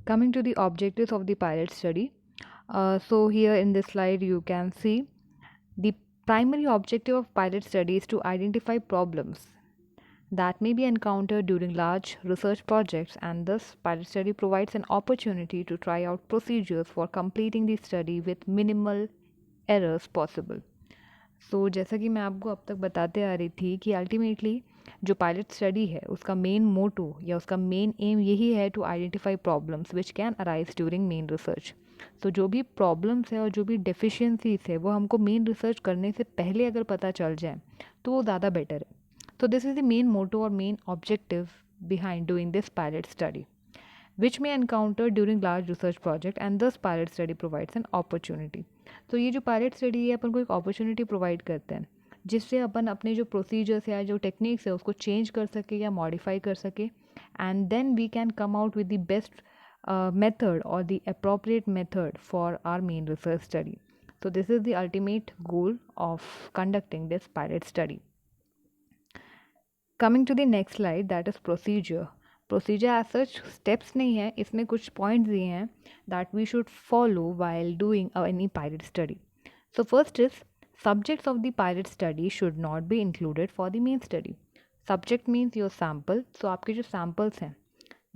Coming to the objectives of the pilot study, so here in this slide you can see the primary objective of pilot study is to identify problems that may be encountered during large research projects, and thus pilot study provides an opportunity to try out procedures for completing the study with minimal errors possible. सो जैसा कि मैं आपको अब तक बताते आ रही थी कि अल्टीमेटली जो पायलट स्टडी है उसका मेन मोटो या उसका मेन एम यही है to identify problems which can arise during main research. तो जो भी प्रॉब्लम्स है और जो भी डेफिशिएंसीज है वो हमको मेन रिसर्च करने से पहले अगर पता चल जाए तो वो ज़्यादा बेटर है। तो this is the main motto और main objective behind doing this pilot study which may encounter during large research project, and thus pilot study provides an opportunity। तो ये जो पायलट स्टडी है अपन को एक अपॉर्चुनिटी प्रोवाइड करते हैं जिससे अपन अपने जो प्रोसीजर्स या जो टेक्निक्स है उसको चेंज कर सके या मॉडिफाई कर सके, and then we can come out with the best method or the appropriate method for our main research study। So this is the ultimate goal of conducting this pilot study। Coming to the next slide, that is procedure। Procedure as such steps नहीं है, इसमें कुछ points दिए हैं that we should follow while doing any pilot study. So first is subjects of the pilot study should not be included for the main study। subject means your sample। so आपके जो samples हैं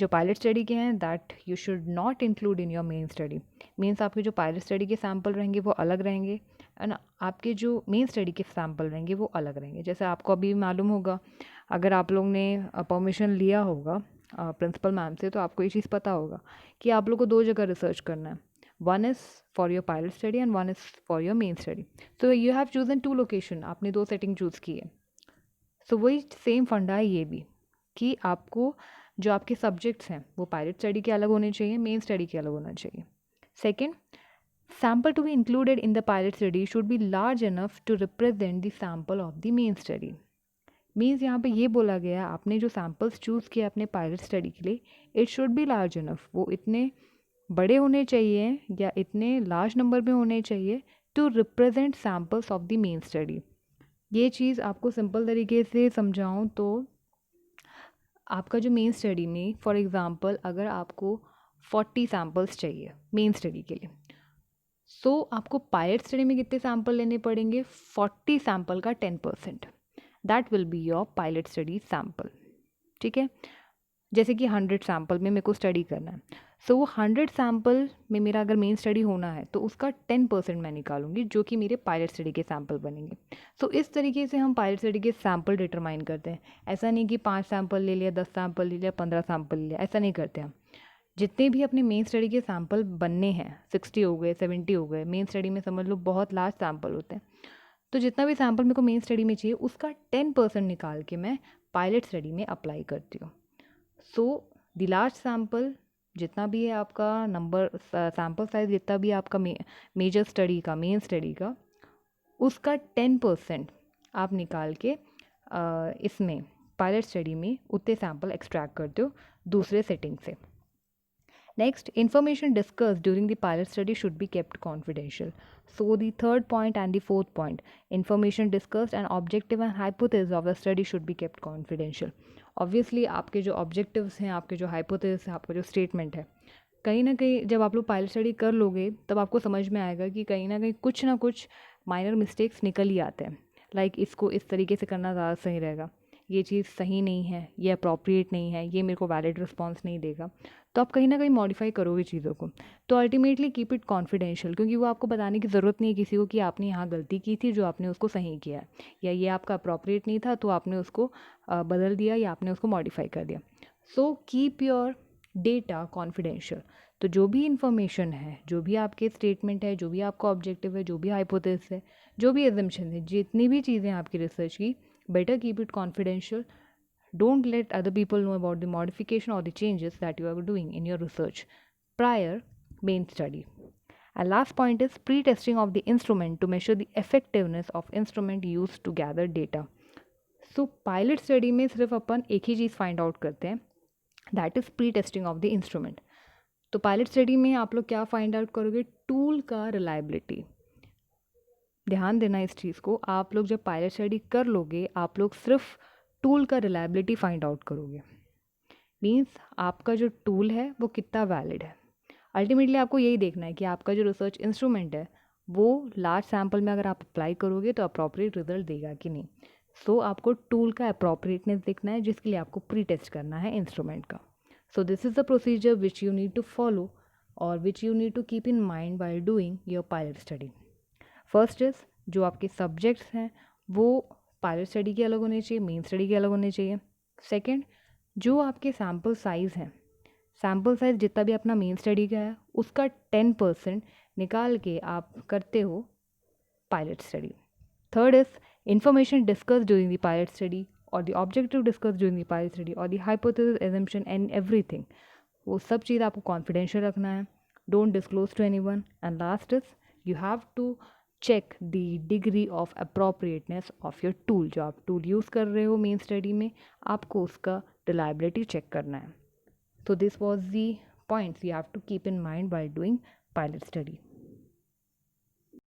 जो pilot study के हैं that you should not include in your main study. Means आपके जो pilot study के sample रहेंगे वो अलग रहेंगे एंड आपके जो मेन स्टडी के सैम्पल रहेंगे वो अलग रहेंगे। जैसे आपको अभी मालूम होगा, अगर आप लोग ने परमिशन लिया होगा प्रिंसिपल मैम से, तो आपको ये चीज़ पता होगा कि आप लोग को दो जगह रिसर्च करना है। One is for your pilot study and one is for your main study. So you have chosen two location, आपने दो सेटिंग चूज़ की है। सो वही सेम फंडा है ये भी कि आपको जो आपके सब्जेक्ट्स हैं वो पायलट स्टडी के अलग होने चाहिए, मेन स्टडी के अलग होना चाहिए। Second, sample to be included in the pilot study should be large enough to represent the sample of the main study। Means यहाँ पे ये बोला गया आपने जो सैम्पल्स चूज़ किए अपने पायलट स्टडी के लिए, it should be large enough, वो इतने बड़े होने चाहिए या इतने लार्ज नंबर में होने चाहिए to represent samples of the main study. ये चीज़ आपको सिंपल तरीके से समझाऊँ तो आपका जो मेन स्टडी में फॉर एग्ज़ाम्पल अगर आपको 40 सैम्पल्स चाहिए मेन स्टडी के लिए, सो आपको पायलट स्टडी में कितने सैम्पल लेने पड़ेंगे? 40 सैम्पल का 10%, that will be your pilot study sample. ठीक है, जैसे कि 100 सैम्पल में मेरे को स्टडी करना है, सो वो 100 सैम्पल में मेरा अगर मेन स्टडी होना है तो उसका 10% मैं निकालूंगी जो कि मेरे पायलट स्टडी के सैम्पल बनेंगे। सो इस तरीके से हम पायलट स्टडी के सैम्पल डिटरमाइन करते हैं। ऐसा नहीं कि 5 सैम्पल ले लिया, 10 सैम्पल ले लिया, 15 सैम्पल ले लिया, ऐसा नहीं करते हम। जितने भी अपने मेन स्टडी के सैम्पल बनने हैं, 60 हो गए, 70 हो गए, मेन स्टडी में समझ लो बहुत लार्ज सैम्पल होते हैं, तो जितना भी सैम्पल मेरे को मेन स्टडी में चाहिए उसका 10% निकाल के मैं पायलट स्टडी में अप्लाई करती हूँ। सो द लार्ज सैम्पल जितना भी है आपका नंबर, सैम्पल साइज जितना भी आपका मेजर स्टडी का, मेन स्टडी का, उसका 10% आप निकाल के इसमें पायलट स्टडी में उतने सैम्पल एक्सट्रैक्ट करते हो दूसरे सेटिंग से। Next, information discussed during the pilot study should be kept confidential। So the third point and the fourth point, information discussed and objective and hypothesis of the study should be kept confidential। Obviously आपके जो objectives हैं, आपके जो hypothesis है, आपका जो statement है, कहीं ना कहीं जब आप लोग पायलट स्टडी कर लोगे तब आपको समझ में आएगा कि कहीं ना कुछ माइनर मिस्टेक्स निकल ही आते हैं। लाइक इसको इस तरीके से करना ज़्यादा सही रहेगा, ये चीज़ सही नहीं है, ये अप्रोप्रिएट नहीं है, ये मेरे को वैलिड रिस्पॉन्स नहीं देगा, तो आप कहीं ना कहीं मॉडिफाई करोगे चीज़ों को। तो अल्टीमेटली कीप इट कॉन्फिडेंशियल, क्योंकि वो आपको बताने की ज़रूरत नहीं है किसी को कि आपने यहाँ गलती की थी जो आपने उसको सही किया, या ये आपका अप्रोप्रिएट नहीं था तो आपने उसको बदल दिया या आपने उसको मॉडिफाई कर दिया। So keep your data confidential. तो जो भी इंफॉर्मेशन है, जो भी आपके स्टेटमेंट है, जो भी आपका ऑब्जेक्टिव है, जो भी हाइपोथेसिस है, जो भी एजम्पशन है, जितनी भी चीज़ें आपकी रिसर्च की, better keep it confidential। Don't let other people know about the modification or the changes that you are doing in your research prior main study। And last point is pre-testing of the instrument to measure the effectiveness of instrument used to gather data। So pilot study में सिर्फ अपन एक ही चीज़ find out करते हैं, that is pre testing of the instrument. तो pilot study में आप लोग क्या फाइंड आउट करोगे? टूल का रिलायबिलिटी। ध्यान देना इस चीज़ को, आप लोग जब पायलट स्टडी कर लोगे आप लोग सिर्फ टूल का रिलायबिलिटी फाइंड आउट करोगे। मीन्स आपका जो टूल है वो कितना वैलिड है। अल्टीमेटली आपको यही देखना है कि आपका जो रिसर्च इंस्ट्रूमेंट है वो लार्ज सैम्पल में अगर आप अप्लाई करोगे तो अप्रोप्रिएट रिजल्ट देगा कि नहीं। सो आपको टूल का अप्रोप्रिएटनेस देखना है, जिसके लिए आपको प्री टेस्ट करना है इंस्ट्रूमेंट का। So this is the procedure which you need to follow और which you need to keep in mind while doing your pilot study. First is जो आपके सब्जेक्ट्स हैं वो पायलट स्टडी के अलग होने चाहिए, मेन स्टडी के अलग होने चाहिए। सेकेंड, जो आपके सैम्पल साइज़ हैं, सैम्पल साइज़ जितना भी अपना मेन स्टडी का है उसका 10% निकाल के आप करते हो pilot study. Third is information discussed during the pilot study or the objective discussed during the pilot study or the hypothesis assumption and everything, वो सब चीज़ आपको कॉन्फिडेंशियल रखना है, don't disclose to anyone. And last is you have to check the degree of appropriateness of your tool. जो आप tool use कर रहे हो मेन स्टडी में, आपको उसका रिलायबिलिटी चेक करना है। तो this was the points you have to keep in mind while doing pilot study.